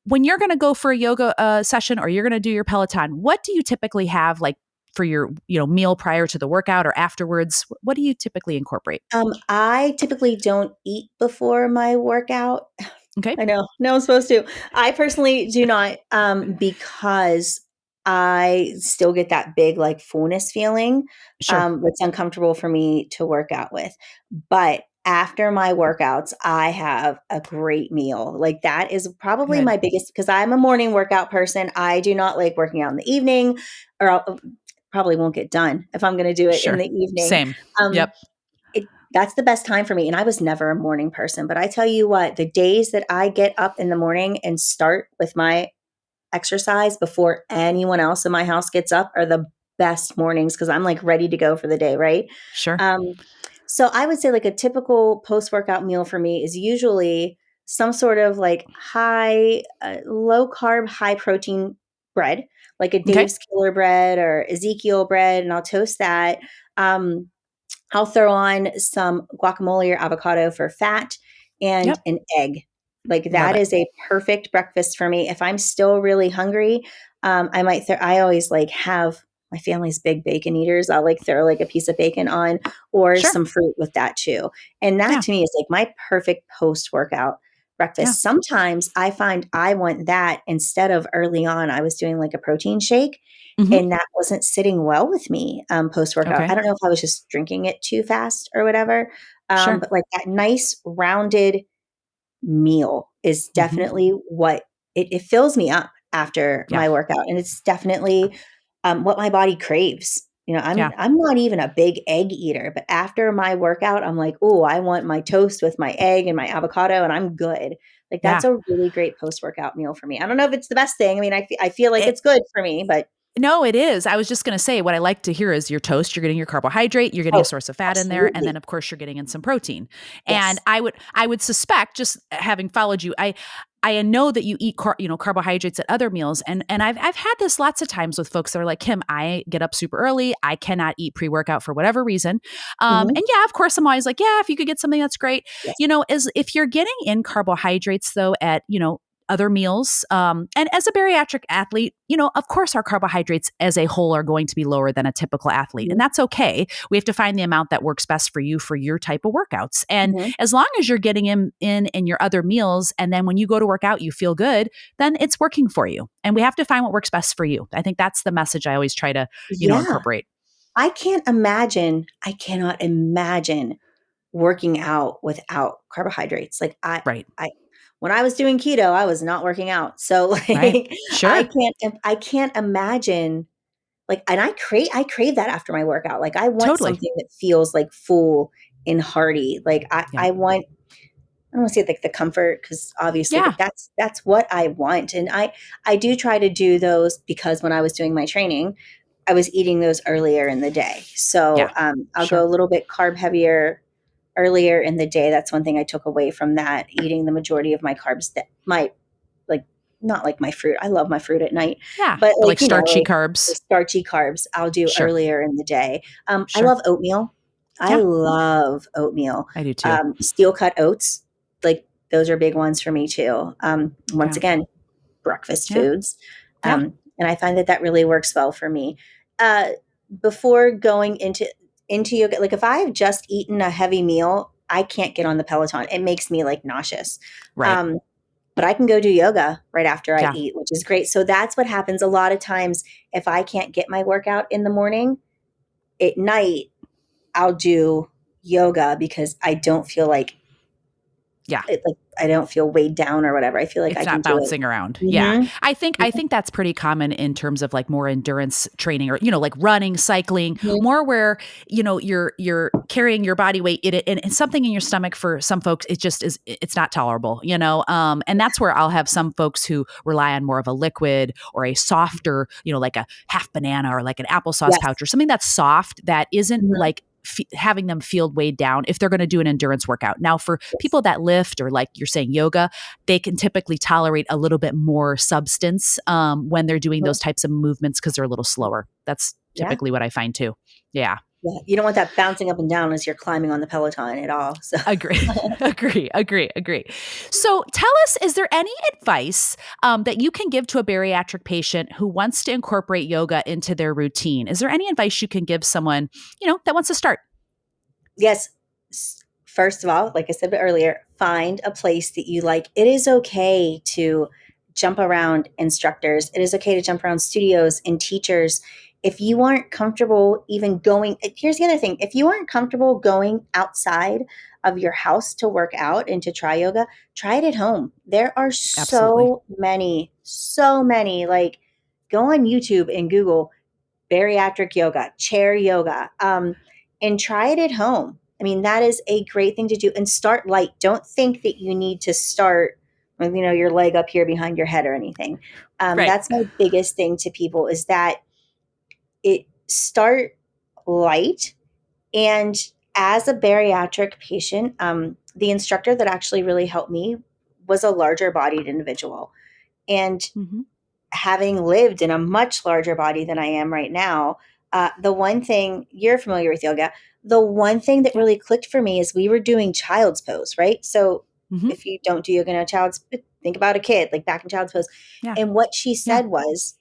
When you're going to go for a yoga session or you're going to do your Peloton, what do you typically have like for your, meal prior to the workout or afterwards? What do you typically incorporate? I typically don't eat before my workout. Okay. I know. No, I'm supposed to. I personally do not, because I still get that big like fullness feeling. Sure. That's uncomfortable for me to work out with. But after my workouts, I have a great meal. Like that is probably my biggest, because I'm a morning workout person. I do not like working out in the evening, or I'll probably won't get done if I'm going to do it in the evening. Same. Yep. That's the best time for me. And I was never a morning person, but I tell you what, the days that I get up in the morning and start with my exercise before anyone else in my house gets up are the best mornings, because I'm like ready to go for the day. Right. Sure. So I would say like a typical post-workout meal for me is usually some sort of like low carb, high protein bread, like a Dave's Killer bread or Ezekiel bread. And I'll toast that. I'll throw on some guacamole or avocado for fat and an egg. Like that is a perfect breakfast for me. If I'm still really hungry, I might, I always like have, my family's big bacon eaters. I'll like throw like a piece of bacon on or some fruit with that too. And that to me is like my perfect post-workout breakfast. Yeah. Sometimes I find I want that instead of early on, I was doing like a protein shake Mm-hmm. and that wasn't sitting well with me post workout. Okay. I don't know if I was just drinking it too fast or whatever. Sure. But like that nice rounded meal is Mm-hmm. definitely what it fills me up after Yeah. my workout. And it's definitely what my body craves. You know, Yeah. I'm not even a big egg eater, but after my workout, I'm like, oh, I want my toast with my egg and my avocado, and I'm good. Like that's Yeah. a really great post workout meal for me. I don't know if it's the best thing. I mean, I feel like It, it's good for me, but No, it is. I was just going to say what I like to hear is your toast, you're getting your carbohydrate, you're getting a oh, source of fat in there, and then absolutely, of course you're getting in some protein. And yes, I would suspect, just having followed you, I know that you eat carbohydrates at other meals, and I've had this lots of times with folks that are like, Kim, I get up super early, I cannot eat pre-workout for whatever reason. hmm And yeah, of course I'm always like, yeah, if you could get something that's great. yes, As if you're getting in carbohydrates though at other meals. And as a bariatric athlete, of course, our carbohydrates as a whole are going to be lower than a typical athlete. hmm And that's okay. We have to find the amount that works best for you for your type of workouts. And hmm as long as you're getting in your other meals, and then when you go to work out, you feel good, then it's working for you. And we have to find what works best for you. I think that's the message I always try to, yeah. incorporate. I cannot imagine working out without carbohydrates. Like Right. I when I was doing keto, I was not working out. So Right. like Sure. I can't imagine like and I crave that after my workout. Like I want Totally. something that feels like full and hearty. Like Yeah. I want I don't want to say like the comfort because obviously, but Yeah. that's what I want. And I do try to do those because when I was doing my training, I was eating those earlier in the day. So Yeah. I'll go Sure. a little bit carb heavier earlier in the day. That's one thing I took away from that, eating the majority of my carbs that my like not like my fruit. I love my fruit at night, Yeah. but The like, like starchy like the carbs. starchy carbs I'll do Sure. earlier in the day. I Sure. love oatmeal. I Yeah. love oatmeal. I do too. Steel cut oats, like those are big ones for me too. Once Yeah. again, breakfast Yeah. foods. Yeah. And I find that that really works well for me. Uh, before going into yoga, like if I've just eaten a heavy meal, I can't get on the peloton. It makes me like nauseous. Right. Um, but I can go do yoga right after I Yeah. eat, which is great. So that's what happens a lot of times. If I can't get my workout in the morning, at night I'll do yoga because I don't feel Yeah. like I don't feel weighed down or whatever. I feel like I It's can not do it. bouncing around. Yeah. Mhm. I think that's pretty common in terms of like more endurance training, or like running, cycling, Mhm. more where you're carrying your body weight and something in your stomach. For some folks it just is, it's not tolerable. And that's where I'll have some folks who rely on more of a liquid or a softer, like a half banana or like an applesauce Yes. pouch or something that's soft, that isn't Mhm. like having them feel weighed down if they're going to do an endurance workout. Now, for Yes. people that lift, or like you're saying, yoga, they can typically tolerate a little bit more substance when they're doing Mhm. those types of movements because they're a little slower. That's Yeah. typically what I find too. Yeah. Yeah. You don't want that bouncing up and down as you're climbing on the peloton at all. So Agree. Agree. So tell us, is there any advice that you can give to a bariatric patient who wants to incorporate yoga into their routine? Is there any advice you can give someone, that wants to start? yes. First of all, like I said earlier, find a place that you like. It is okay to jump around instructors. It is okay to jump around studios and teachers. If you aren't comfortable even going, here's the other thing. If you aren't comfortable going outside of your house to work out and to try yoga, try it at home. There are Absolutely. so many, like go on YouTube and Google bariatric yoga, chair yoga, and try it at home. I mean, that is a great thing to do and start light. Don't think that you need to start with, your leg up here behind your head or anything. Right. That's my biggest thing to people is that it start light. And as a bariatric patient, the instructor that actually really helped me was a larger bodied individual. And Mm-hmm. having lived in a much larger body than I am right now, the one thing you're familiar with yoga, the one thing that Yeah. really clicked for me is we were doing child's pose, right? So Mm-hmm. if you don't do yoga in a think about a kid, like back in child's pose. Yeah. And what she Yeah. said was,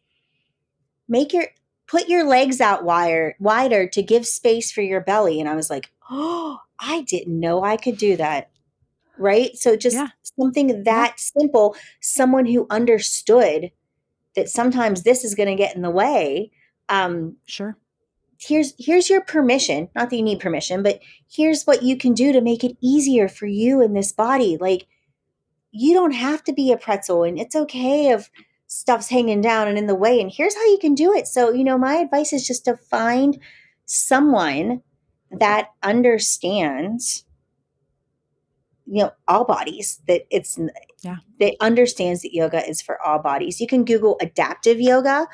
put your legs out wider to give space for your belly. And I was like, oh, I didn't know I could do that. right? So just Yeah. something that simple, someone who understood that sometimes this is going to get in the way. Sure. Here's your permission, not that you need permission, but here's what you can do to make it easier for you in this body. Like, you don't have to be a pretzel, and it's okay if stuff's hanging down and in the way, and here's how you can do it. So, my advice is just to find someone that understands, all bodies, that understands that yoga is for all bodies. You can Google adaptive yoga.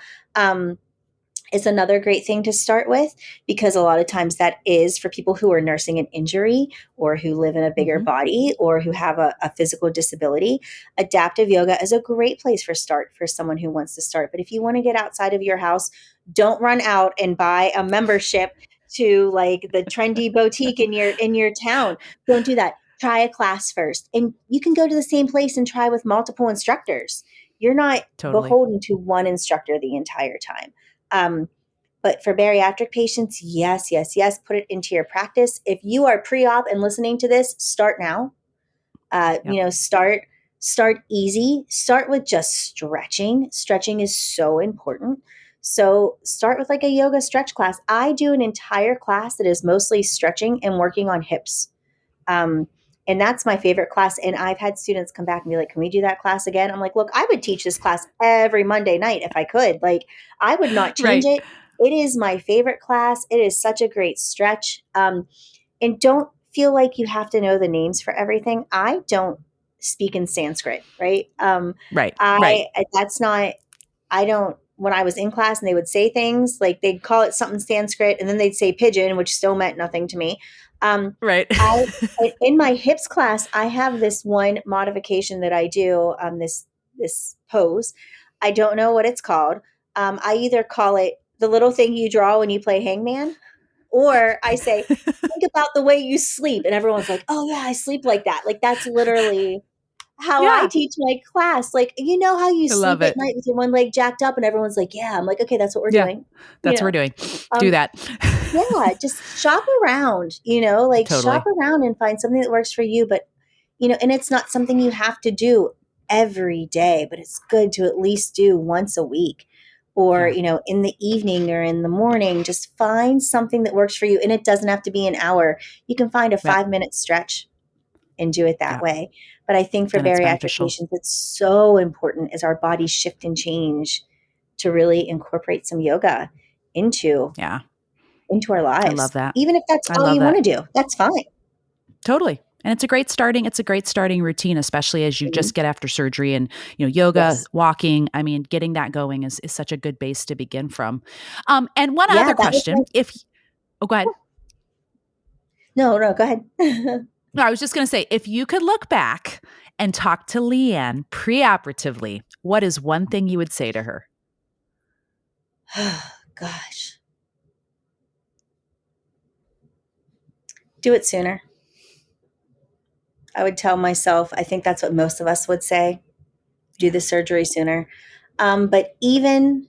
Is another great thing to start with, because a lot of times that is for people who are nursing an injury or who live in a bigger body or who have a physical disability. Adaptive yoga is a great place for someone who wants to start. But if you want to get outside of your house, don't run out and buy a membership to like the trendy boutique in your town. Don't do that. Try a class first. And you can go to the same place and try with multiple instructors. You're not Totally. beholden to one instructor the entire time. But for bariatric patients, yes, put it into your practice. If you are pre-op and listening to this, start now. Start easy. Start with just stretching. Stretching is so important. So start with like a yoga stretch class. I do an entire class that is mostly stretching and working on hips. And that's my favorite class. And I've had students come back and be like, can we do that class again? I'm like, look, I would teach this class every Monday night if I could. Like, I would not change it. It is my favorite class. It is such a great stretch. And don't feel like you have to know the names for everything. I don't speak in Sanskrit, right? When I was in class and they would say things, like they'd call it something Sanskrit and then they'd say pigeon, which still meant nothing to me. In my hips class, I have this one modification that I do, this pose. I don't know what it's called. I either call it the little thing you draw when you play hangman, or I say, think about the way you sleep. And everyone's like, oh yeah, I sleep like that. Like, that's literally how I teach my class. Like, how you sleep at night with your one leg jacked up, and everyone's like, yeah. I'm like, okay, that's what we're doing. That's what we're doing. Do that. Yeah, just shop around, Totally. Shop around and find something that works for you. But, and it's not something you have to do every day, but it's good to at least do once a week or, in the evening or in the morning. Just find something that works for you. And it doesn't have to be an hour. You can find a 5-minute stretch and do it that way. But I think for bariatric patients, it's so important as our bodies shift and change to really incorporate some yoga into our lives. I love that. Even if that's all you want to do, that's fine. Totally. And it's a great starting routine, especially as you just get after surgery and, yoga, walking. I mean, getting that going is such a good base to begin from. And one other question, go ahead. No, go ahead. No, I was just going to say, if you could look back and talk to Leanne preoperatively, what is one thing you would say to her? Oh, gosh. Do it sooner. I would tell myself, I think that's what most of us would say, do the surgery sooner. But even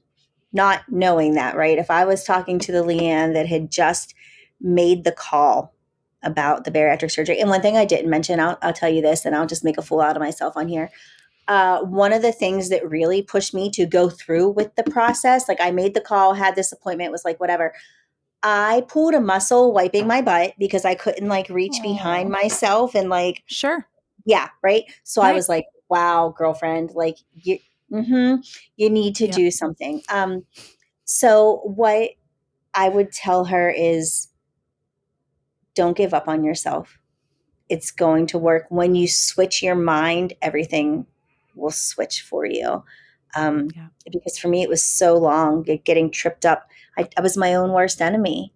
not knowing that, right? If I was talking to the Leanne that had just made the call about the bariatric surgery, and one thing I didn't mention, I'll tell you this, and I'll just make a fool out of myself on here. One of the things that really pushed me to go through with the process, like I made the call, had this appointment, was like, whatever. I pulled a muscle wiping my butt because I couldn't reach behind myself and sure. Yeah. Right. So I was like, wow, girlfriend, you need to do something. So what I would tell her is don't give up on yourself. It's going to work. When you switch your mind, everything will switch for you. Because for me, it was so long getting tripped up. I was my own worst enemy,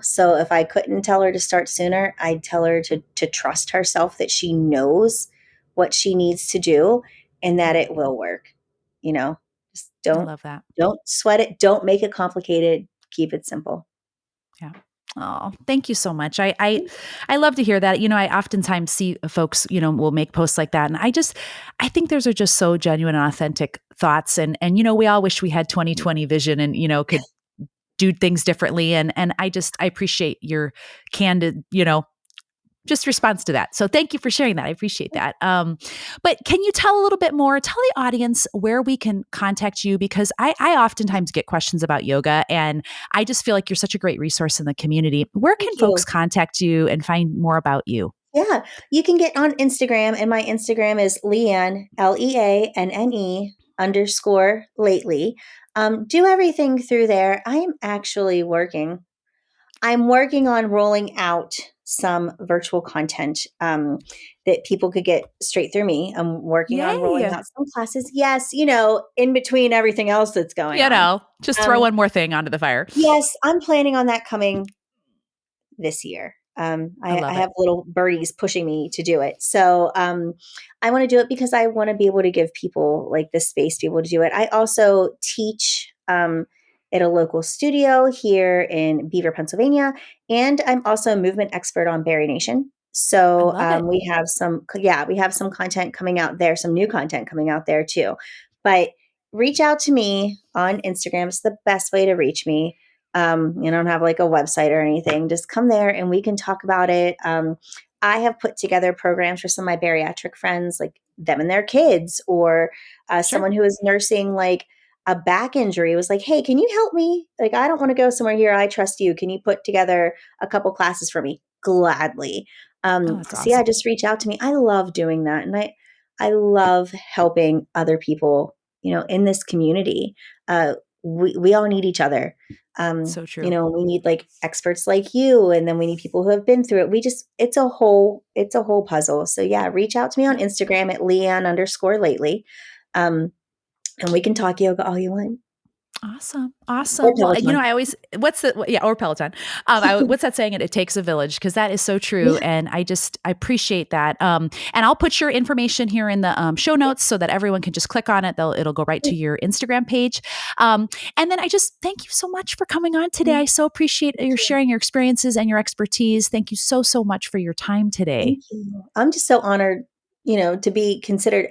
so if I couldn't tell her to start sooner, I'd tell her to trust herself, that she knows what she needs to do and that it will work. Just don't sweat it. Don't make it complicated. Keep it simple. Yeah. Oh, thank you so much. I love to hear that. I oftentimes see folks, will make posts like that. And I think those are just so genuine and authentic thoughts. And we all wish we had 20/20 vision and, could do things differently. And I appreciate your candid, just response to that. So thank you for sharing that. I appreciate that. But can you tell a little bit more, tell the audience where we can contact you? Because I oftentimes get questions about yoga, and I just feel like you're such a great resource in the community. Where can Thank you. folks contact you and find more about you? Yeah, you can get on Instagram, and my Instagram is Leanne, Leanne _lately. Do everything through there. I am actually I'm working on rolling out some virtual content that people could get straight through me. I'm working on rolling Yay. out some classes. Yes, in between everything else that's going on. Just throw one more thing onto the fire. Yes, I'm planning on that coming this year. I have little birdies pushing me to do it. So I want to do it because I want to be able to give people like the space to be able to do it. I also teach at a local studio here in Beaver, Pennsylvania. And I'm also a movement expert on Barry Nation. So we have some content coming out there, some new content coming out there too. But reach out to me on Instagram. It's the best way to reach me. You don't have like a website or anything. Just come there and we can talk about it. I have put together programs for some of my bariatric friends, like them and their kids, or someone who is nursing like a back injury was like, hey, can you help me? Like, I don't want to go somewhere here. I trust you. Can you put together a couple classes for me? Gladly. Awesome. Yeah, just reach out to me. I love doing that. And I love helping other people, in this community. We all need each other. So true. We need like experts like you, and then we need people who have been through it. It's a whole puzzle. So yeah, reach out to me on Instagram at Leanne _lately. And we can talk yoga all you want. Awesome. Well, or Peloton. What's that saying? It takes a village, because that is so true. Yeah. And I appreciate that. And I'll put your information here in the show notes so that everyone can just click on it. It'll go right to your Instagram page. And then I just thank you so much for coming on today. I so appreciate your sharing your experiences and your expertise. Thank you so, so much for your time today. Thank you. I'm just so honored, to be considered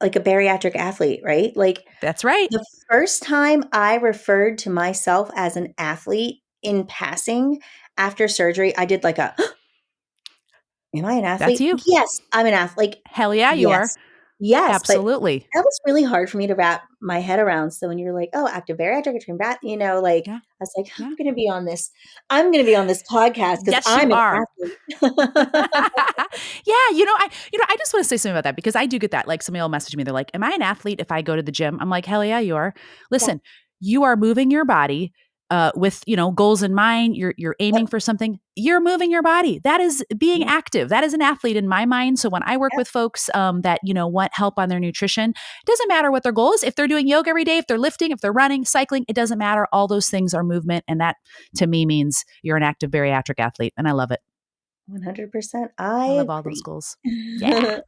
like a bariatric athlete, right? Like that's right. The first time I referred to myself as an athlete in passing after surgery, I did like am I an athlete? That's you. Yes, I'm an athlete. Like, hell yeah, you are. Yes, absolutely. That was really hard for me to wrap my head around. So when you're like, oh, active bariatric, I was like, I'm going to be on this. I'm going to be on this podcast because I'm an athlete. Yeah, I just want to say something about that, because I do get that. Like, somebody will message me. They're like, am I an athlete if I go to the gym? I'm like, hell yeah, you are. Listen, you are moving your body with, goals in mind. You're aiming for something. You're moving your body. That is being active. That is an athlete in my mind. So when I work with folks that, want help on their nutrition, it doesn't matter what their goal is. If they're doing yoga every day, if they're lifting, if they're running, cycling, it doesn't matter. All those things are movement. And that to me means you're an active bariatric athlete. And I love it. 100%. I love all those goals. Yeah.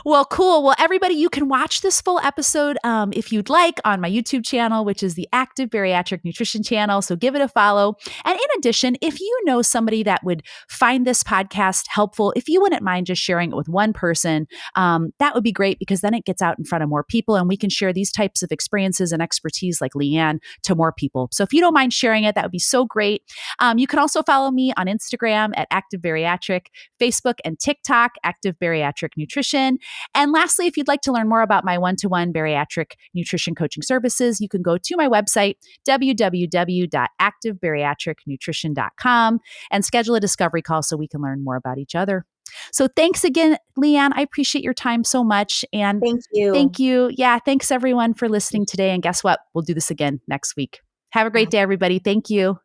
Well, cool. Well, everybody, you can watch this full episode if you'd like on my YouTube channel, which is the Active Bariatric Nutrition channel. So give it a follow. And in addition, if you know somebody that would find this podcast helpful, if you wouldn't mind just sharing it with one person, that would be great, because then it gets out in front of more people and we can share these types of experiences and expertise like Leanne to more people. So if you don't mind sharing it, that would be so great. You can also follow me on Instagram at Active Bariatric, Facebook and TikTok, Active Bariatric Nutrition. And lastly, if you'd like to learn more about my one-to-one bariatric nutrition coaching services, you can go to my website, www.activebariatricnutrition.com, and schedule a discovery call so we can learn more about each other. So thanks again, Leanne. I appreciate your time so much. And thank you. Thank you. Yeah, thanks everyone for listening today. And guess what? We'll do this again next week. Have a great day, everybody. Thank you.